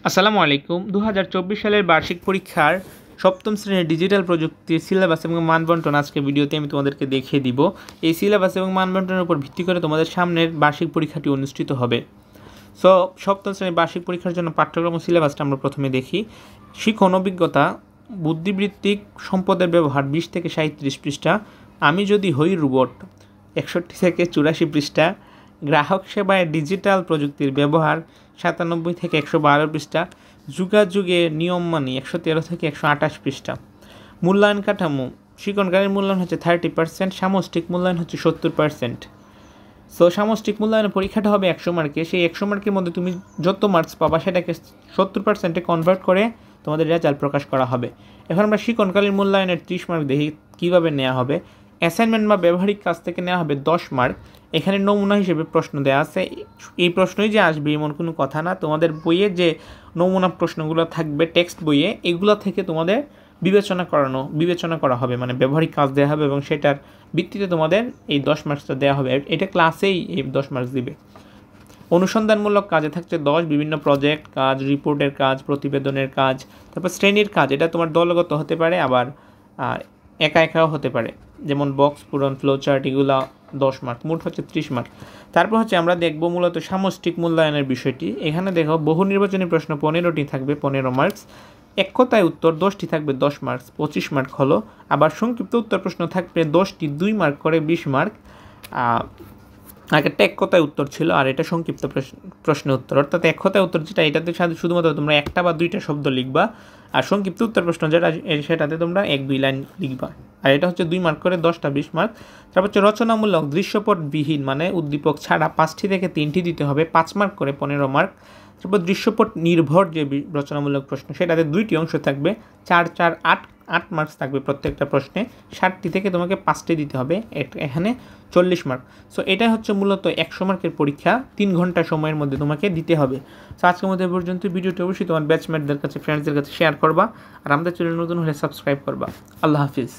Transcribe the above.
আসসালামু আলাইকুম। 2024 সালের বার্ষিক পরীক্ষার সপ্তম শ্রেণীর ডিজিটাল প্রযুক্তির সিলেবাস এবং মানবন্টন আজকে ভিডিওতে আমি তোমাদেরকে দেখিয়ে দিব। এই সিলেবাস এবং মানবন্টনের উপর ভিত্তি করে তোমাদের সামনের বার্ষিক পরীক্ষাটি অনুষ্ঠিত হবে। সো সপ্তম শ্রেণীর বার্ষিক পরীক্ষার জন্য পাঠ্যক্রম ও সিলেবাসটা আমরা প্রথমে দেখি। শিখন অভিজ্ঞতা, বুদ্ধিবৃত্তিক সম্পদের ব্যবহার 20 থেকে 37 পৃষ্ঠা, আমি যদি হই রোবট 61 থেকে 84 পৃষ্ঠা, গ্রাহক সেবায় ডিজিটাল প্রযুক্তির ব্যবহার 97 থেকে 112 পৃষ্ঠা, যুগাযুগের নিয়ম মানি 113 থেকে 128 পৃষ্ঠা। মূল্যায়ন কাঠামো, শিক্ষণকারীর মূল্যায়ন হচ্ছে 30%, সামষ্টিক মূল্যায়ন হচ্ছে 70%। সো সামষ্টিক মূল্যায়নের পরীক্ষাটা হবে 100 মার্কে। সেই 100 মার্কের মধ্যে তুমি যত মার্কস পাবা সেটাকে 70%-এ কনভার্ট করে তোমাদের রেজাল্ট প্রকাশ করা হবে। এখন আমরা শিক্ষণকালীন মূল্যায়নের 30 মার্ক দেখি কীভাবে নেওয়া হবে। অ্যাসাইনমেন্ট বা ব্যবহারিক কাজ থেকে নেওয়া হবে 10 মার্ক। এখানে নমুনা হিসেবে প্রশ্ন দেওয়া আছে। এই প্রশ্নই যে আসবে এমন কোনো কথা না। তোমাদের বইয়ে যে নমুনা প্রশ্নগুলো থাকবে টেক্সট বইয়ে, এগুলো থেকে তোমাদের বিবেচনা করা হবে, মানে ব্যবহারিক কাজ দেওয়া হবে এবং সেটার ভিত্তিতে তোমাদের এই 10 মার্কসটা দেওয়া হবে। এটা ক্লাসেই এই 10 মার্কস দিবে। অনুসন্ধানমূলক কাজে থাকছে 10, বিভিন্ন প্রজেক্ট কাজ, রিপোর্টের কাজ, প্রতিবেদনের কাজ, তারপর শ্রেণীর কাজ। এটা তোমার দলগত হতে পারে, আবার একা একাও হতে পারে, যেমন বক্স পূরণ, ফ্লোচার্ট, এগুলো 10 মার্ক, মোট হচ্ছে 30 মার্ক। তারপর হচ্ছে আমরা দেখব মূলত সামষ্টিক মূল্যায়নের বিষয়টি। এখানে দেখো বহু নির্বাচনী প্রশ্ন 15টি থাকবে 15 মার্কস, এক কথায় উত্তর 10টি থাকবে 10 মার্কস, 25 মার্ক হলো। আবার সংক্ষিপ্ত উত্তর প্রশ্ন থাকবে 10টি, 2 মার্ক করে 20 মার্ক। আগেরটা এক কথায় উত্তর ছিল, আর এটা সংক্ষিপ্ত প্রশ্ন উত্তর, অর্থাৎ এক কথায় উত্তর যেটা, এটাতে শুধুমাত্র তোমরা একটা বা দুইটা শব্দ লিখবা, আর সংক্ষিপ্ত উত্তর প্রশ্ন যেটা সেটাতে তোমরা 1-2 লাইন লিখবা। আর এটা হচ্ছে 2 মার্ক করে 10টা 20 মার্ক। তারপর হচ্ছে রচনামূলক, দৃশ্যপটবিহীন মানে উদ্দীপক ছাড়া 5টি থেকে 3টি দিতে হবে, 5 মার্ক করে 15 মার্ক। তারপর দৃশ্যপট নির্ভর যে রচনামূলক প্রশ্ন, সেটাতে 2টি অংশ থাকবে, 4, 4, 8 মার্কস থাকবে প্রত্যেকটা প্রশ্নে, 60টি থেকে তোমাকে 5টি দিতে হবে, এখানে 40 মার্ক। সো এটা হচ্ছে মূলত 100 মার্কের পরীক্ষা, 3 ঘন্টা সময়ের মধ্যে তোমাকে দিতে হবে। সো আজকের মধ্যে পর্যন্ত। ভিডিওটি অবশ্যই তোমার ব্যাচমেটদের কাছে, ফ্রেন্ডসদের কাছে শেয়ার করবা, আর আমাদের চ্যানেল নতুন হলে সাবস্ক্রাইব করবা। আল্লাহ হাফিজ।